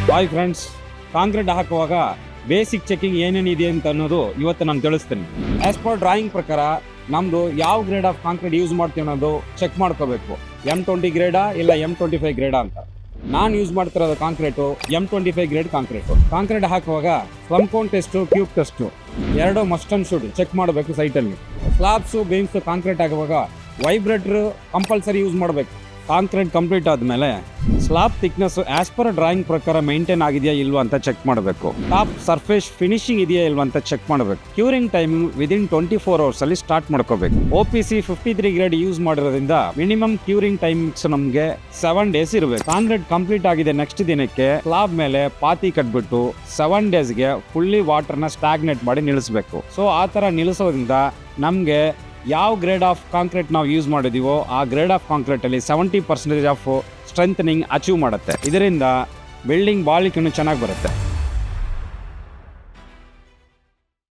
Hi friends, concrete ಹಾಕುವಾಗ basic checking ಏನೇನಿದೆ ಅಂತ ಅನ್ನೋದು ಇವತ್ತು ನಾನು ತಿಳಿಸ್ತೀನಿ. ಆಸ್ ಪರ್ ಡ್ರಾಯಿಂಗ್ ಪ್ರಕಾರ ನಮ್ಮದು ಯಾವ ಗ್ರೇಡ್ ಆಫ್ ಕಾಂಕ್ರೀಟ್ ಯೂಸ್ ಮಾಡ್ತೀವಿ ಅನ್ನೋದು ಚೆಕ್ ಮಾಡ್ಕೋಬೇಕು. M20 ಗ್ರೇಡಾ ಇಲ್ಲ M25 ಗ್ರೇಡಾ ಅಂತ. ನಾನು ಯೂಸ್ ಮಾಡ್ತಿರೋದು ಕಾಂಕ್ರೀಟು M25 ಗ್ರೇಡ್ ಕಾಂಕ್ರೀಟ್ ಹಾಕುವಾಗ slum cone test, cube test ಎರಡು ಮಸ್ಟ್ ಅಂಡ್ ಶುಡ್ ಚೆಕ್ ಮಾಡಬೇಕು ಸೈಟಲ್ಲಿ. ಸ್ಲಾಬ್ಸು, ಬೀಮ್ಸು ಕಾಂಕ್ರೀಟ್ ಆಗುವಾಗ ವೈಬ್ರೇಟ್ರ್ ಕಂಪಲ್ಸರಿ ಯೂಸ್ ಮಾಡಬೇಕು. ಕಾಂಕ್ರೀಟ್ ಕಂಪ್ಲೀಟ್ ಆದಮೇಲೆ slab thickness as per drawing ಪ್ರಕಾರ ಮೇಂಟೈನ್ ಆಗಿದೆಯಾ ಇಲ್ವಾ ಅಂತ ಚೆಕ್ ಮಾಡಬೇಕು. ಟಾಪ್ ಸರ್ಫೇಸ್ ಫಿನಿಶಿಂಗ್ ಇದೆಯಾ ಇಲ್ವಾ ಅಂತ ಚೆಕ್ ಮಾಡಬೇಕು. ಕ್ಯೂರಿಂಗ್ ಟೈಮಿಂಗ್ ವಿದಿನ್ 24 hours ಅಲ್ಲಿ ಸ್ಟಾರ್ಟ್ ಮಾಡ್ಕೋಬೇಕು. OPC 53 ಗ್ರೇಡ್ ಯೂಸ್ ಮಾಡಿರೋದ್ರಿಂದ ಮಿನಿಮಮ್ ಕ್ಯೂರಿಂಗ್ ಟೈಮಿಂಗ್ಸ್ ನಮಗೆ 7 days ಇರಬೇಕು. ಕಾಂಕ್ರೀಟ್ ಕಂಪ್ಲೀಟ್ ಆಗಿದೆ ನೆಕ್ಸ್ಟ್ ದಿನಕ್ಕೆ ಸ್ಲಾಬ್ ಮೇಲೆ ಪಾತಿ ಕಟ್ಬಿಟ್ಟು 7 daysಗೆ ಫುಲ್ಲಿ ವಾಟರ್ನ ಸ್ಟಾಗ್ನೇಟ್ ಮಾಡಿ ನಿಲ್ಲಿಸಬೇಕು. ಸೊ ಆ ಥರ ನಿಲ್ಲಿಸೋದ್ರಿಂದ ನಮಗೆ ಯಾವ ಗ್ರೇಡ್ ಆಫ್ ಕಾಂಕ್ರೀಟ್ ನಾವು ಯೂಸ್ ಮಾಡಿದೀವೋ ಆ ಗ್ರೇಡ್ ಆಫ್ ಕಾಂಕ್ರೀಟಲ್ಲಿ 70% ಆಫ್ ಸ್ಟ್ರೆಂಥನಿಂಗ್ ಅಚೀವ್ ಮಾಡುತ್ತೆ. ಇದರಿಂದ ಬಿಲ್ಡಿಂಗ್ ಬಾಳಿಕೆ ಚೆನ್ನಾಗಿ ಬರುತ್ತೆ.